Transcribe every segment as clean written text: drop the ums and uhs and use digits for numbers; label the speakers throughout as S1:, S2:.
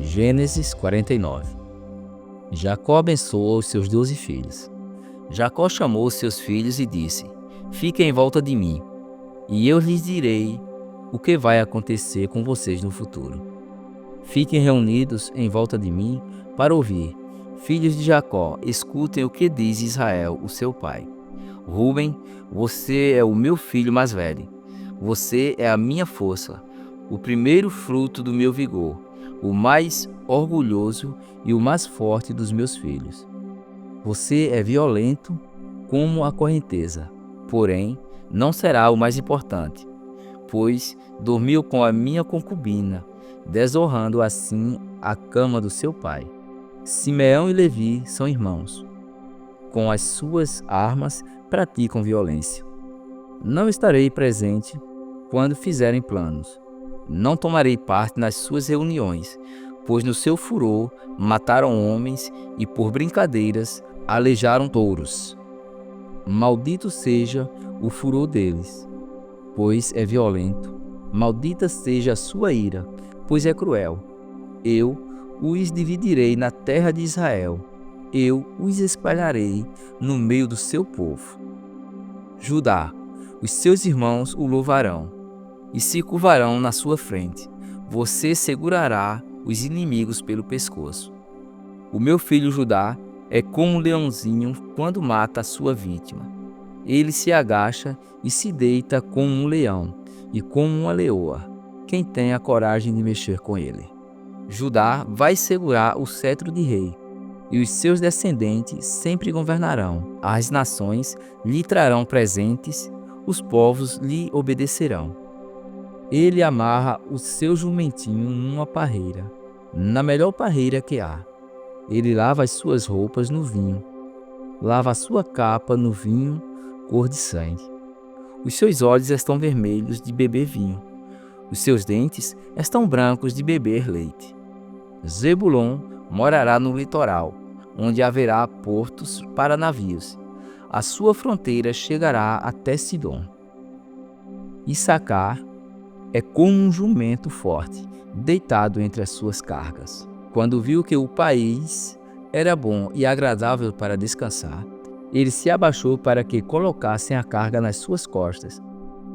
S1: Gênesis 49. Jacó abençoou os seus 12 filhos. Jacó chamou os seus filhos e disse: Fiquem em volta de mim, e eu lhes direi o que vai acontecer com vocês no futuro. Fiquem reunidos em volta de mim para ouvir. Filhos de Jacó, escutem o que diz Israel, o seu pai. Ruben, você é o meu filho mais velho. Você é a minha força, o primeiro fruto do meu vigor, o mais orgulhoso e o mais forte dos meus filhos. Você é violento como a correnteza, porém não será o mais importante, pois dormiu com a minha concubina, desonrando assim a cama do seu pai. Simeão e Levi são irmãos. Com as suas armas praticam violência. Não estarei presente quando fizerem planos. Não tomarei parte nas suas reuniões, pois no seu furor mataram homens e por brincadeiras aleijaram touros. Maldito seja o furor deles, pois é violento. Maldita seja a sua ira, pois é cruel. Eu os dividirei na terra de Israel. Eu os espalharei no meio do seu povo. Judá, os seus irmãos o louvarão e se curvarão na sua frente. Você segurará os inimigos pelo pescoço. O meu filho Judá é como um leãozinho quando mata a sua vítima. Ele se agacha e se deita como um leão e como uma leoa. Quem tem a coragem de mexer com ele? Judá vai segurar o cetro de rei, e os seus descendentes sempre governarão. As nações lhe trarão presentes, os povos lhe obedecerão. Ele amarra o seu jumentinho numa parreira, na melhor parreira que há. Ele lava as suas roupas no vinho, lava a sua capa no vinho cor de sangue. Os seus olhos estão vermelhos de beber vinho, os seus dentes estão brancos de beber leite. Zebulon morará no litoral, onde haverá portos para navios. A sua fronteira chegará até Sidom. Issacar é como um jumento forte, deitado entre as suas cargas. Quando viu que o país era bom e agradável para descansar, ele se abaixou para que colocassem a carga nas suas costas,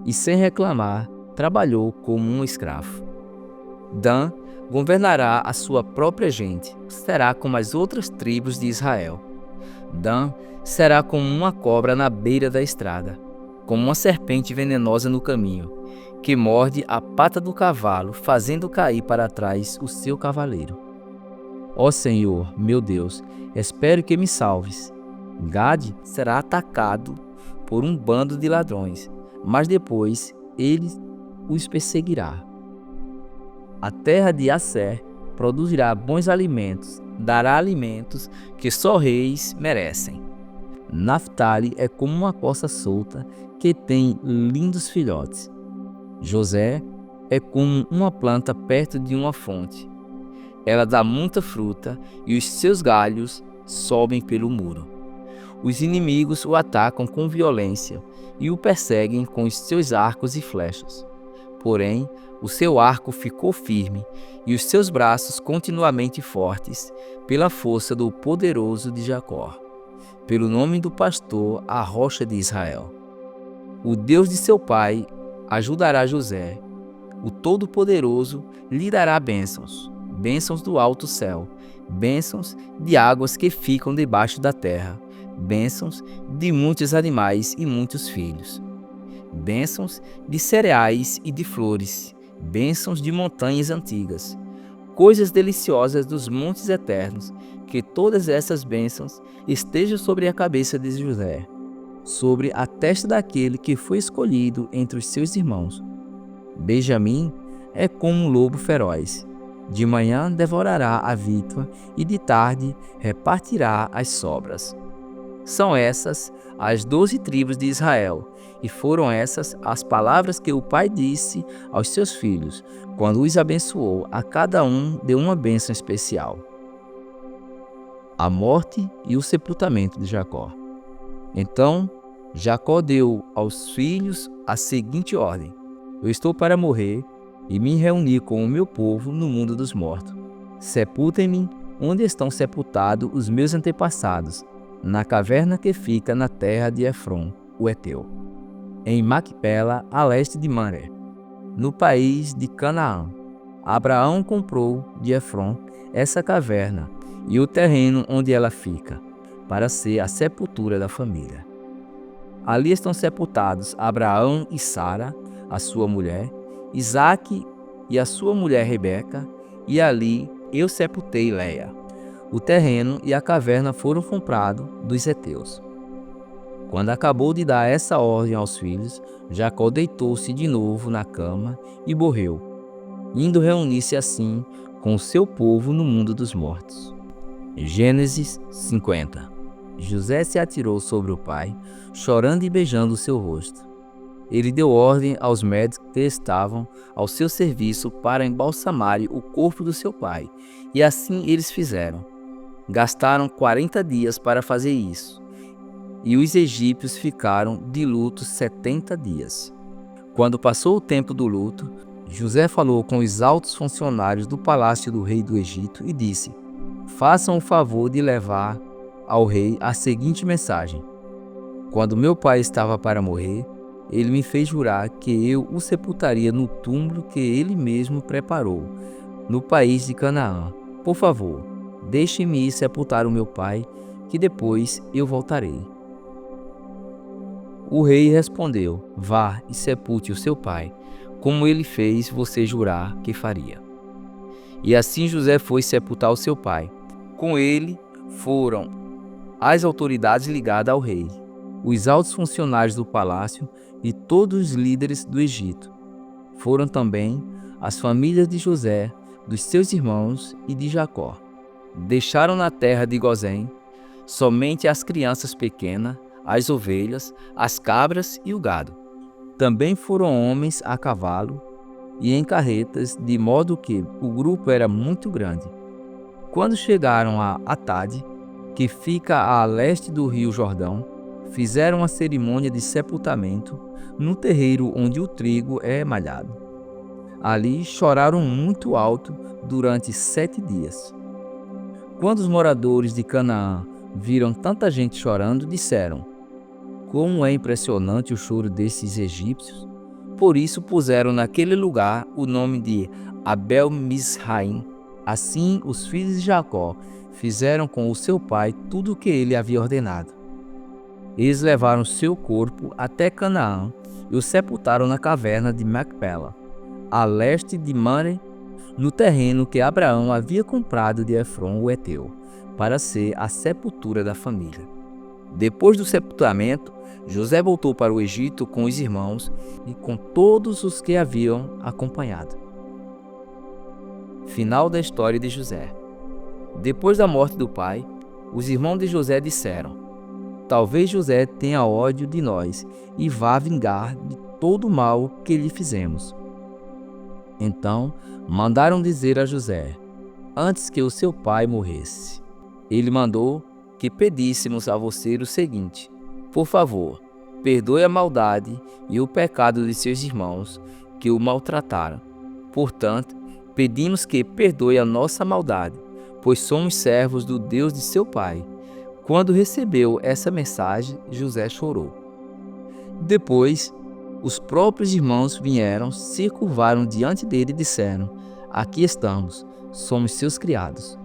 S1: e sem reclamar, trabalhou como um escravo. Dan governará a sua própria gente, será como as outras tribos de Israel. Dan será como uma cobra na beira da estrada, como uma serpente venenosa no caminho, que morde a pata do cavalo, fazendo cair para trás o seu cavaleiro. Ó Senhor, meu Deus, espero que me salves. Gade será atacado por um bando de ladrões, mas depois ele os perseguirá. A terra de Asser produzirá bons alimentos, dará alimentos que só reis merecem. Naftali é como uma corça solta que tem lindos filhotes. José é como uma planta perto de uma fonte. Ela dá muita fruta e os seus galhos sobem pelo muro. Os inimigos o atacam com violência e o perseguem com os seus arcos e flechas. Porém, o seu arco ficou firme e os seus braços continuamente fortes, pela força do poderoso de Jacó, pelo nome do pastor, a rocha de Israel. O Deus de seu pai ajudará José. O Todo-Poderoso lhe dará bênçãos, bênçãos do alto céu, bênçãos de águas que ficam debaixo da terra, bênçãos de muitos animais e muitos filhos, bênçãos de cereais e de flores, bênçãos de montanhas antigas, coisas deliciosas dos montes eternos, que todas essas bênçãos estejam sobre a cabeça de José, sobre a testa daquele que foi escolhido entre os seus irmãos. Benjamim é como um lobo feroz. De manhã devorará a vítima e de tarde repartirá as sobras. São essas as 12 tribos de Israel, e foram essas as palavras que o pai disse aos seus filhos, quando os abençoou. A cada um deu uma bênção especial. A morte e o sepultamento de Jacó. Então Jacó deu aos filhos a seguinte ordem: Eu estou para morrer e me reunir com o meu povo no mundo dos mortos. Sepultem-me onde estão sepultados os meus antepassados, na caverna que fica na terra de Efron, o Heteu, em Macpela, a leste de Mamré, no país de Canaã. Abraão comprou de Efron essa caverna e o terreno onde ela fica, para ser a sepultura da família. Ali estão sepultados Abraão e Sara, a sua mulher, Isaque e a sua mulher Rebeca, e ali eu sepultei Leia. O terreno e a caverna foram comprados dos heteus. Quando acabou de dar essa ordem aos filhos, Jacó deitou-se de novo na cama e morreu, indo reunir-se assim com o seu povo no mundo dos mortos. Gênesis 50. José se atirou sobre o pai, chorando e beijando o seu rosto. Ele deu ordem aos médicos que estavam ao seu serviço para embalsamarem o corpo do seu pai, e assim eles fizeram. Gastaram 40 dias para fazer isso, e os egípcios ficaram de luto 70 dias. Quando passou o tempo do luto, José falou com os altos funcionários do palácio do rei do Egito e disse: façam o favor de levar ao rei a seguinte mensagem: quando meu pai estava para morrer, ele me fez jurar que eu o sepultaria no túmulo que ele mesmo preparou, no país de Canaã. Por favor, deixe-me ir sepultar o meu pai, que depois eu voltarei. O rei respondeu: vá e sepulte o seu pai, como ele fez você jurar que faria. E assim José foi sepultar o seu pai. Com ele foram as autoridades ligadas ao rei, os altos funcionários do palácio e todos os líderes do Egito. Foram também as famílias de José, dos seus irmãos e de Jacó. Deixaram na terra de Gozém somente as crianças pequenas, as ovelhas, as cabras e o gado. Também foram homens a cavalo e em carretas, de modo que o grupo era muito grande. Quando chegaram a Atade, que fica a leste do rio Jordão, fizeram a cerimônia de sepultamento no terreiro onde o trigo é malhado. Ali choraram muito alto durante 7 dias. Quando os moradores de Canaã viram tanta gente chorando, disseram: como é impressionante o choro desses egípcios! Por isso puseram naquele lugar o nome de Abel-Misraim. Assim os filhos de Jacó fizeram com o seu pai tudo o que ele havia ordenado. Eles levaram seu corpo até Canaã e o sepultaram na caverna de Macpela, a leste de Mamré, no terreno que Abraão havia comprado de Efron o Heteu, para ser a sepultura da família. Depois do sepultamento, José voltou para o Egito com os irmãos e com todos os que haviam acompanhado. Final da história de José. Depois da morte do pai, os irmãos de José disseram: talvez José tenha ódio de nós e vá vingar de todo o mal que lhe fizemos. Então mandaram dizer a José, antes que o seu pai morresse. Ele mandou que pedíssemos a você o seguinte: por favor, perdoe a maldade e o pecado de seus irmãos que o maltrataram. Portanto, pedimos que perdoe a nossa maldade, pois somos servos do Deus de seu pai. Quando recebeu essa mensagem, José chorou. Depois, os próprios irmãos vieram, se curvaram diante dele e disseram: aqui estamos, somos seus criados.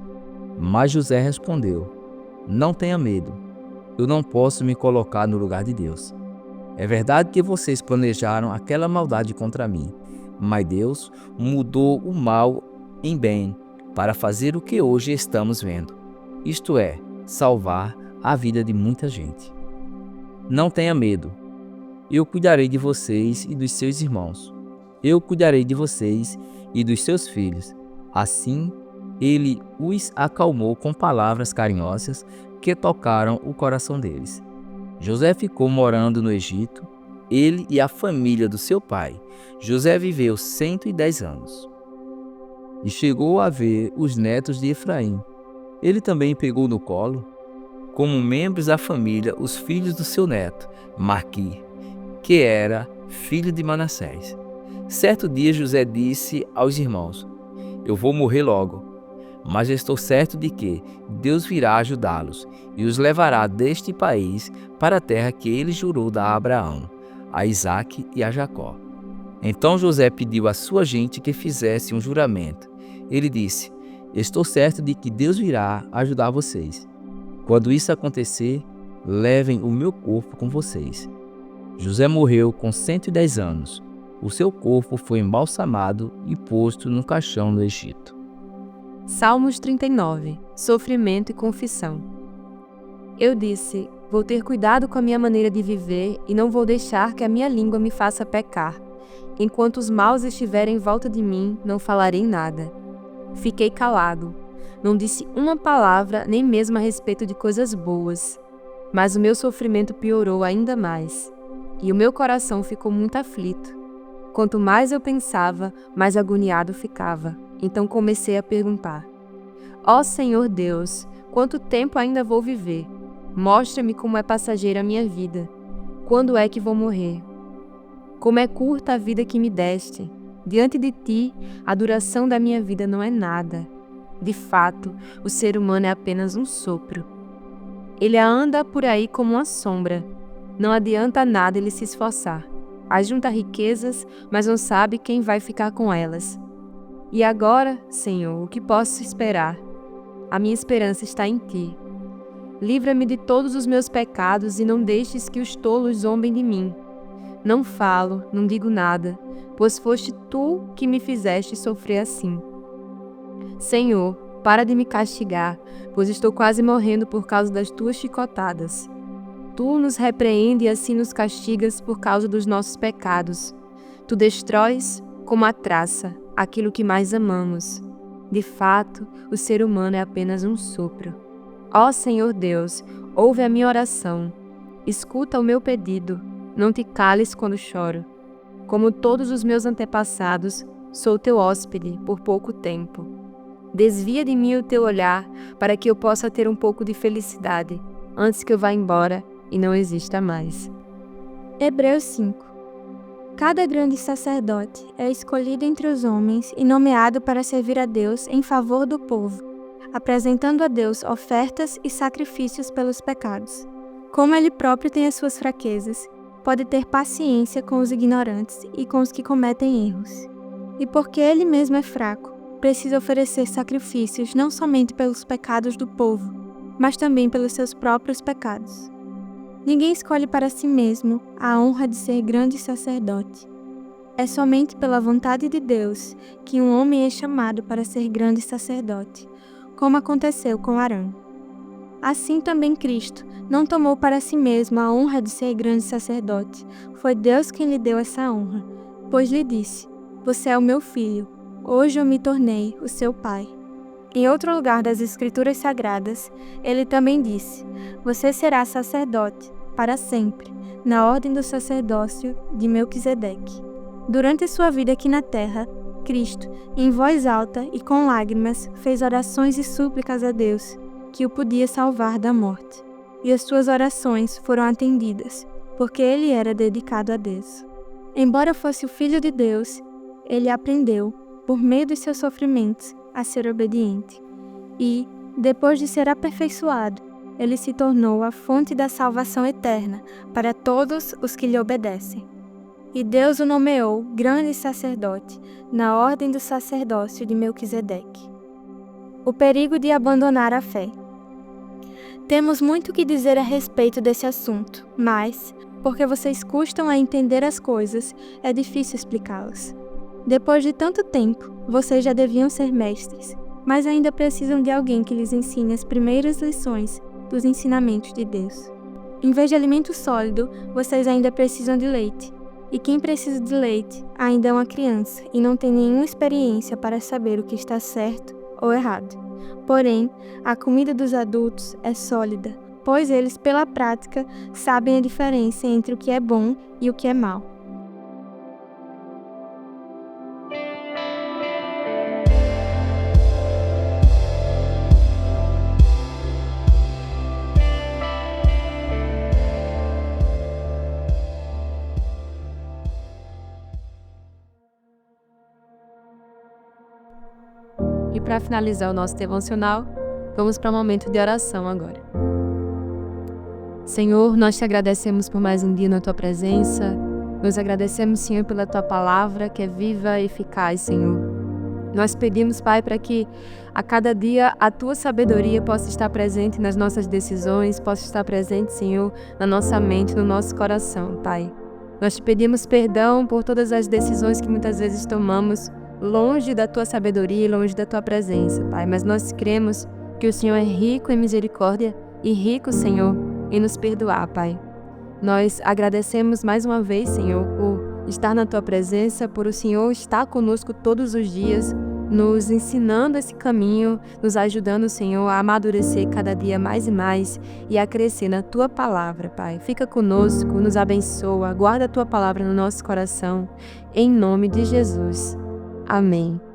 S1: Mas José respondeu: não tenha medo, eu não posso me colocar no lugar de Deus. É verdade que vocês planejaram aquela maldade contra mim, mas Deus mudou o mal em bem para fazer o que hoje estamos vendo, isto é, salvar a vida de muita gente. Não tenha medo, eu cuidarei de vocês e dos seus irmãos. Eu cuidarei de vocês e dos seus filhos. Assim, ele os acalmou com palavras carinhosas que tocaram o coração deles. José ficou morando no Egito, ele e a família do seu pai. José viveu 110 anos. E chegou a ver os netos de Efraim. Ele também pegou no colo, como membros da família, os filhos do seu neto, Maqui, que era filho de Manassés. Certo dia José disse aos irmãos: eu vou morrer logo, Mas estou certo de que Deus virá ajudá-los e os levará deste país para a terra que ele jurou dar a Abraão, a Isaque e a Jacó. Então José pediu à sua gente que fizesse um juramento. Ele disse: Estou certo de que Deus virá ajudar vocês. Quando isso acontecer, levem o meu corpo com vocês. José morreu com 110 anos. O seu corpo foi embalsamado e posto no caixão no Egito.
S2: Salmos 39. Sofrimento e confissão. Eu disse: vou ter cuidado com a minha maneira de viver e não vou deixar que a minha língua me faça pecar. Enquanto os maus estiverem em volta de mim, não falarei nada. Fiquei calado. Não disse uma palavra, nem mesmo a respeito de coisas boas. Mas o meu sofrimento piorou ainda mais. E o meu coração ficou muito aflito. Quanto mais eu pensava, mais agoniado ficava. Então comecei a perguntar: Ó Senhor Deus, quanto tempo ainda vou viver? Mostra-me como é passageira a minha vida. Quando é que vou morrer? Como é curta a vida que me deste. Diante de ti, a duração da minha vida não é nada. De fato, o ser humano é apenas um sopro. Ele anda por aí como uma sombra. Não adianta nada ele se esforçar. Ajunta riquezas, mas não sabe quem vai ficar com elas. E agora, Senhor, o que posso esperar? A minha esperança está em ti. Livra-me de todos os meus pecados e não deixes que os tolos zombem de mim. Não falo, não digo nada, pois foste tu que me fizeste sofrer assim. Senhor, para de me castigar, pois estou quase morrendo por causa das tuas chicotadas. Tu nos repreende e assim nos castigas por causa dos nossos pecados. Tu destróis, como a traça, aquilo que mais amamos. De fato, o ser humano é apenas um sopro. Ó Senhor Deus, ouve a minha oração. Escuta o meu pedido. Não te cales quando choro. Como todos os meus antepassados, sou teu hóspede por pouco tempo. Desvia de mim o teu olhar para que eu possa ter um pouco de felicidade, antes que eu vá embora e não exista mais.
S3: Hebreus 5. Cada grande sacerdote é escolhido entre os homens e nomeado para servir a Deus em favor do povo, apresentando a Deus ofertas e sacrifícios pelos pecados. Como ele próprio tem as suas fraquezas, pode ter paciência com os ignorantes e com os que cometem erros. E porque ele mesmo é fraco, precisa oferecer sacrifícios não somente pelos pecados do povo, mas também pelos seus próprios pecados. Ninguém escolhe para si mesmo a honra de ser grande sacerdote. É somente pela vontade de Deus que um homem é chamado para ser grande sacerdote, como aconteceu com Arão. Assim também Cristo não tomou para si mesmo a honra de ser grande sacerdote. Foi Deus quem lhe deu essa honra, pois lhe disse: Você é o meu filho, hoje eu me tornei o seu pai. Em outro lugar das Escrituras Sagradas, ele também disse: Você será sacerdote para sempre, na ordem do sacerdócio de Melquisedeque. Durante sua vida aqui na terra, Cristo, em voz alta e com lágrimas, fez orações e súplicas a Deus, que o podia salvar da morte. E as suas orações foram atendidas, porque ele era dedicado a Deus. Embora fosse o Filho de Deus, ele aprendeu, por meio dos seus sofrimentos, a ser obediente. E, depois de ser aperfeiçoado, ele se tornou a fonte da salvação eterna para todos os que lhe obedecem. E Deus o nomeou grande sacerdote, na ordem do sacerdócio de Melquisedeque. O perigo de abandonar a fé. Temos muito o que dizer a respeito desse assunto, mas, porque vocês custam a entender as coisas, é difícil explicá-las. Depois de tanto tempo, vocês já deviam ser mestres, mas ainda precisam de alguém que lhes ensine as primeiras lições dos ensinamentos de Deus. Em vez de alimento sólido, vocês ainda precisam de leite. E quem precisa de leite ainda é uma criança e não tem nenhuma experiência para saber o que está certo ou errado. Porém, a comida dos adultos é sólida, pois eles, pela prática, sabem a diferença entre o que é bom e o que é mal.
S2: E para finalizar o nosso devocional, vamos para o momento de oração agora. Senhor, nós te agradecemos por mais um dia na tua presença. Nós agradecemos, Senhor, pela tua palavra que é viva e eficaz, Senhor. Nós pedimos, Pai, para que a cada dia a tua sabedoria possa estar presente nas nossas decisões, possa estar presente, Senhor, na nossa mente, no nosso coração, Pai. Nós te pedimos perdão por todas as decisões que muitas vezes tomamos longe da tua sabedoria e longe da tua presença, Pai. Mas nós cremos que o Senhor é rico em misericórdia e rico, Senhor, em nos perdoar, Pai. Nós agradecemos mais uma vez, Senhor, por estar na tua presença, por o Senhor estar conosco todos os dias, nos ensinando esse caminho, nos ajudando, Senhor, a amadurecer cada dia mais e mais e a crescer na tua palavra, Pai. Fica conosco, nos abençoa, guarda a tua palavra no nosso coração, em nome de Jesus. Amém.